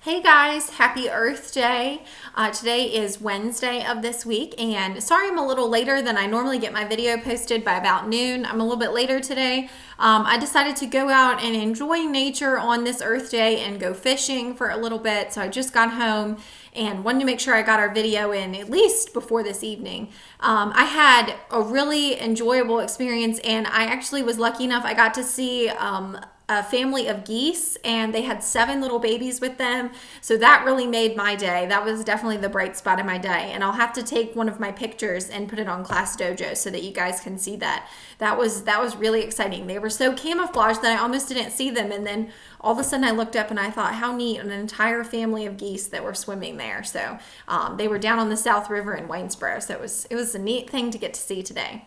Hey guys, happy Earth Day. Today is Wednesday of this week, and sorry I'm a little later than I normally get my video posted by about noon. I'm a little bit later today. I decided to go out and enjoy nature on this Earth Day and go fishing for a little bit, so I just got home and wanted to make sure I got our video in at least before this evening. I had a really enjoyable experience, and I actually was lucky enough I got to see a family of geese, and they had 7 little babies with them. So that really made my day. That was definitely the bright spot of my day. And I'll have to take one of my pictures and put it on Class Dojo so that you guys can see that. That was really exciting. They were so camouflaged that I almost didn't see them. And then all of a sudden I looked up and I thought, how neat, an entire family of geese that were swimming there. So they were down on the South River in Waynesboro. So it was a neat thing to get to see today.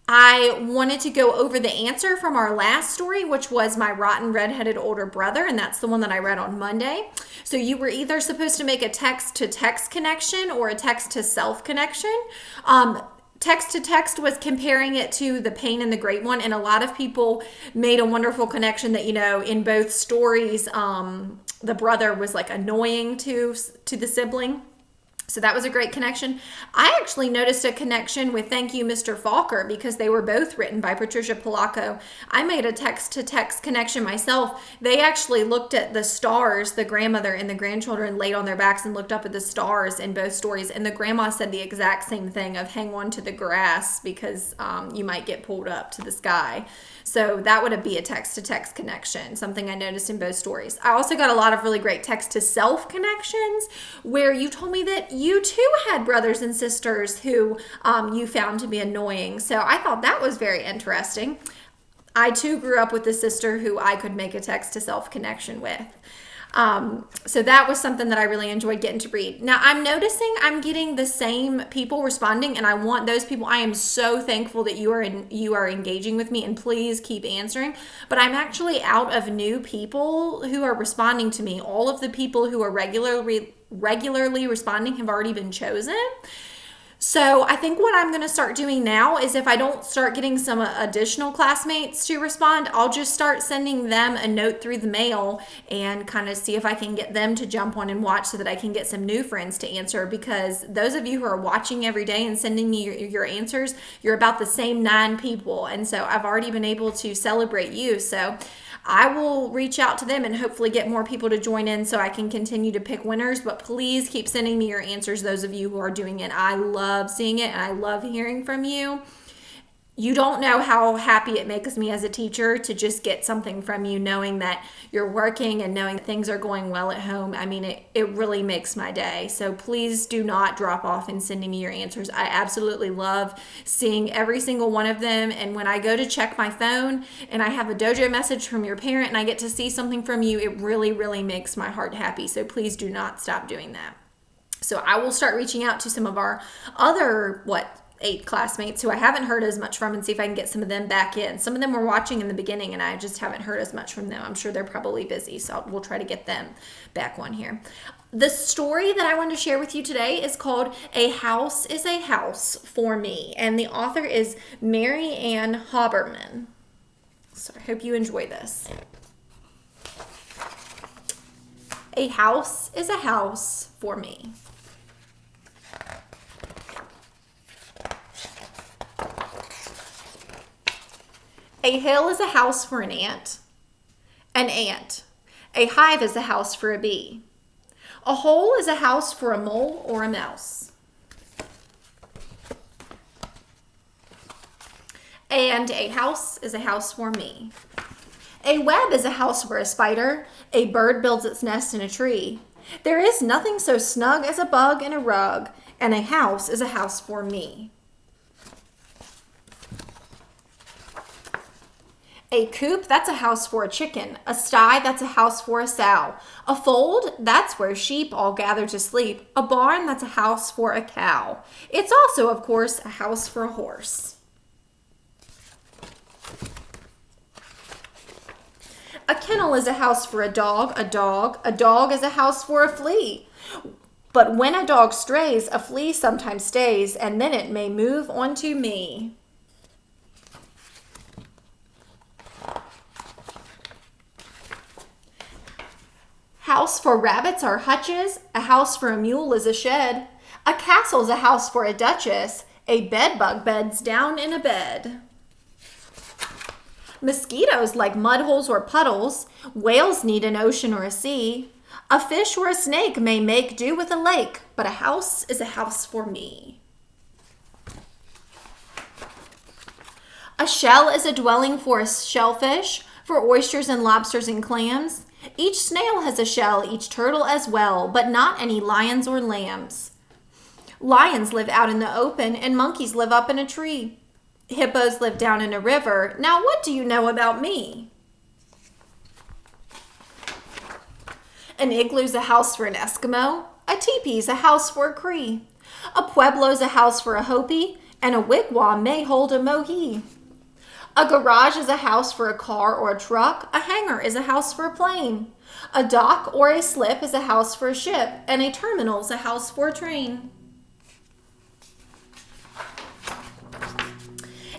I wanted to go over the answer from our last story, which was my rotten redheaded older brother, and that's the one that I read on Monday. So you were either supposed to make a text-to-text connection or a text-to-self connection. Text-to-text was comparing it to The Pain and the Great One, and a lot of people made a wonderful connection that, in both stories, the brother was like annoying to the sibling. So that was a great connection. I actually noticed a connection with Thank You, Mr. Falker, because they were both written by Patricia Polacco. I made a text-to-text connection myself. They actually looked at the stars. The grandmother and the grandchildren laid on their backs and looked up at the stars in both stories. And the grandma said the exact same thing of hang on to the grass because you might get pulled up to the sky. So that would be a text-to-text connection, something I noticed in both stories. I also got a lot of really great text-to-self connections where you told me that you too had brothers and sisters who you found to be annoying. So I thought that was very interesting. I too grew up with a sister who I could make a text-to-self connection with. So that was something that I really enjoyed getting to read. Now I'm noticing I'm getting the same people responding, and I want those people. I am so thankful that you are engaging with me, and please keep answering. But I'm actually out of new people who are responding to me. All of the people who are regularly responding have already been chosen. So I think what I'm going to start doing now is if I don't start getting some additional classmates to respond, I'll just start sending them a note through the mail and kind of see if I can get them to jump on and watch so that I can get some new friends to answer, because those of you who are watching every day and sending me your answers, you're about the same 9 people. And so I've already been able to celebrate you. So I will reach out to them and hopefully get more people to join in so I can continue to pick winners. But please keep sending me your answers, those of you who are doing it. I love seeing it and I love hearing from you. You don't know how happy it makes me as a teacher to just get something from you, knowing that you're working and knowing that things are going well at home. I mean, it really makes my day. So please do not drop off in sending me your answers. I absolutely love seeing every single one of them. And when I go to check my phone and I have a dojo message from your parent and I get to see something from you, it really, really makes my heart happy. So please do not stop doing that. So I will start reaching out to some of our other, 8 classmates who I haven't heard as much from and see if I can get some of them back in. Some of them were watching in the beginning and I just haven't heard as much from them. I'm sure they're probably busy, so we'll try to get them back on here. The story that I wanted to share with you today is called A House is a House for Me, and the author is Mary Ann Haberman. So I hope you enjoy this. A house is a house for me. A hill is a house for an ant. An ant. A hive is a house for a bee. A hole is a house for a mole or a mouse. And a house is a house for me. A web is a house for a spider. A bird builds its nest in a tree. There is nothing so snug as a bug in a rug, and a house is a house for me. A coop, that's a house for a chicken. A sty, that's a house for a sow. A fold, that's where sheep all gather to sleep. A barn, that's a house for a cow. It's also, of course, a house for a horse. A kennel is a house for a dog. A dog is a house for a flea. But when a dog strays, a flea sometimes stays, and then it may move on to me. house for rabbits are hutches. A house for a mule is a shed. A castle's a house for a duchess. A bedbug beds down in a bed. Mosquitoes like mud holes or puddles. Whales need an ocean or a sea. A fish or a snake may make do with a lake, but a house is a house for me. A shell is a dwelling for a shellfish, for oysters and lobsters and clams. Each snail has a shell, each turtle as well, but not any lions or lambs. Lions live out in the open, and monkeys live up in a tree. Hippos live down in a river. Now what do you know about me? An igloo's a house for an Eskimo. A teepee's a house for a Cree. A pueblo's a house for a Hopi, and a wigwam may hold a Mohi. A garage is a house for a car or a truck. A hangar is a house for a plane. A dock or a slip is a house for a ship, and a terminal is a house for a train.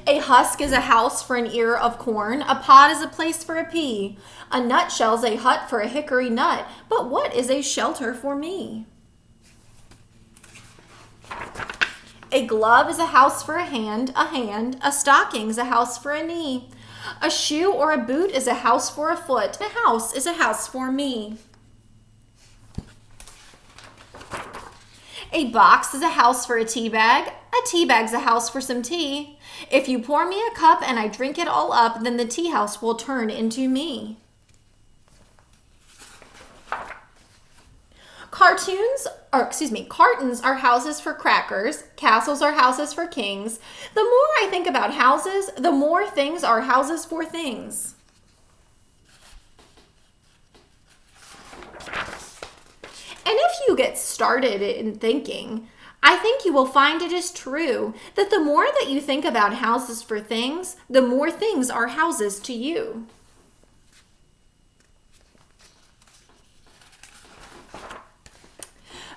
A husk is a house for an ear of corn. A pod is a place for a pea. A nutshell's a hut for a hickory nut. But what is a shelter for me? A glove is a house for a hand. A stocking's a house for a knee. A shoe or a boot is a house for a foot. A house is a house for me. A box is a house for a tea bag. A tea bag's a house for some tea. If you pour me a cup and I drink it all up, then the tea house will turn into me. Cartons are houses for crackers. Castles are houses for kings. The more I think about houses, the more things are houses for things. And if you get started in thinking, I think you will find it is true that the more that you think about houses for things, the more things are houses to you.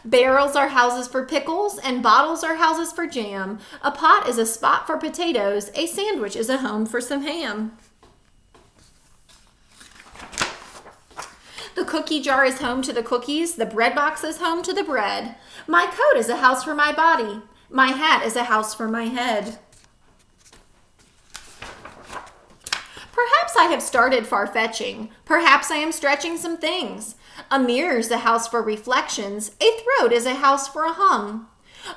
Barrels are houses for pickles, and bottles are houses for jam. A pot is a spot for potatoes. A sandwich is a home for some ham. The cookie jar is home to the cookies. The bread box is home to the bread. My coat is a house for my body. My hat is a house for my head. Perhaps I have started far-fetching. Perhaps I am stretching some things. A mirror is a house for reflections. A throat is a house for a hum.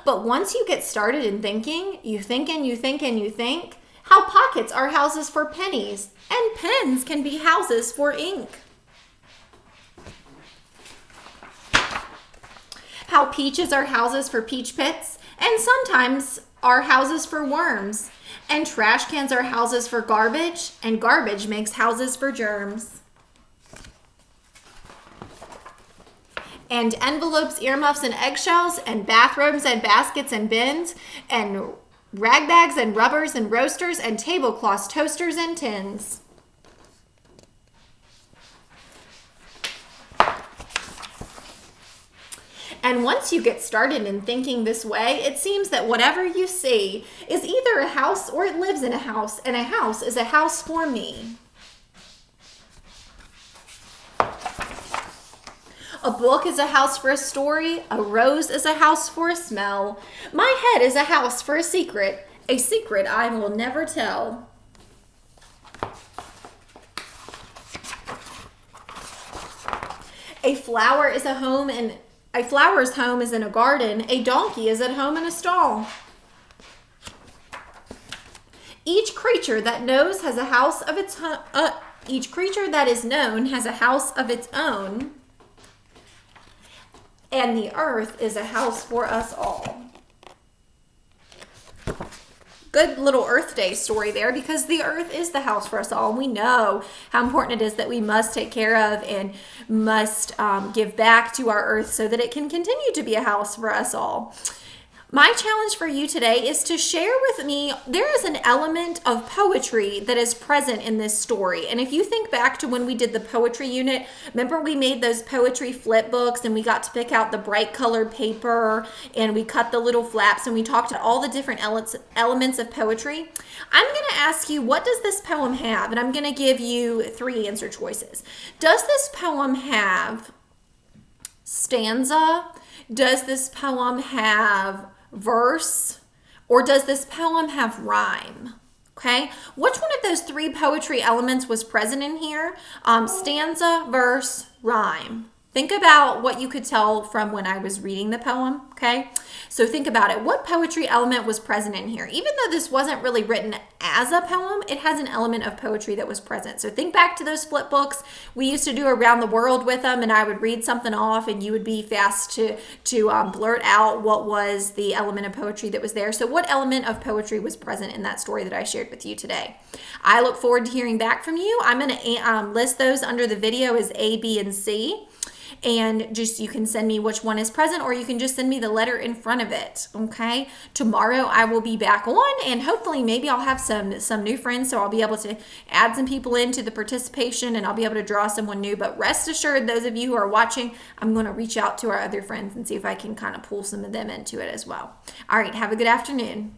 But once you get started in thinking, you think and you think and you think, how pockets are houses for pennies, and pens can be houses for ink. How peaches are houses for peach pits, and sometimes are houses for worms. And trash cans are houses for garbage, and garbage makes houses for germs. And envelopes, earmuffs, and eggshells, and bathrobes, and baskets, and bins, and rag bags, and rubbers, and roasters, and tablecloths, toasters, and tins. And once you get started in thinking this way, it seems that whatever you see is either a house or it lives in a house, and a house is a house for me. A book is a house for a story. A rose is a house for a smell. My head is a house for a secret I will never tell. A flower's home is in a garden. A donkey is at home in a stall. Each creature that knows has a house of its each creature that is known has a house of its own. And the earth is a house for us all. Good little Earth Day story there, because the earth is the house for us all. And we know how important it is that we must take care of and must give back to our earth so that it can continue to be a house for us all. My challenge for you today is to share with me, there is an element of poetry that is present in this story. And if you think back to when we did the poetry unit, remember we made those poetry flip books and we got to pick out the bright colored paper and we cut the little flaps and we talked about all the different elements of poetry. I'm going to ask you, what does this poem have? And I'm going to give you 3 answer choices. Does this poem have stanza? Does this poem have verse? Or does this poem have rhyme? Okay, which one of those three poetry elements was present in here? Stanza, verse, rhyme. Think about what you could tell from when I was reading the poem, okay? So think about it. What poetry element was present in here? Even though this wasn't really written as a poem, it has an element of poetry that was present. So think back to those flip books. We used to do Around the World with them, and I would read something off, and you would be fast to blurt out what was the element of poetry that was there. So what element of poetry was present in that story that I shared with you today? I look forward to hearing back from you. I'm going to list those under the video as A, B, and C. And just you can send me which one is present, or you can just send me the letter in front of it. Okay, tomorrow I will be back on, and hopefully maybe I'll have some new friends, so I'll be able to add some people into the participation, and I'll be able to draw someone new. But rest assured, those of you who are watching, I'm going to reach out to our other friends and see if I can kind of pull some of them into it as well. All right, have a good afternoon.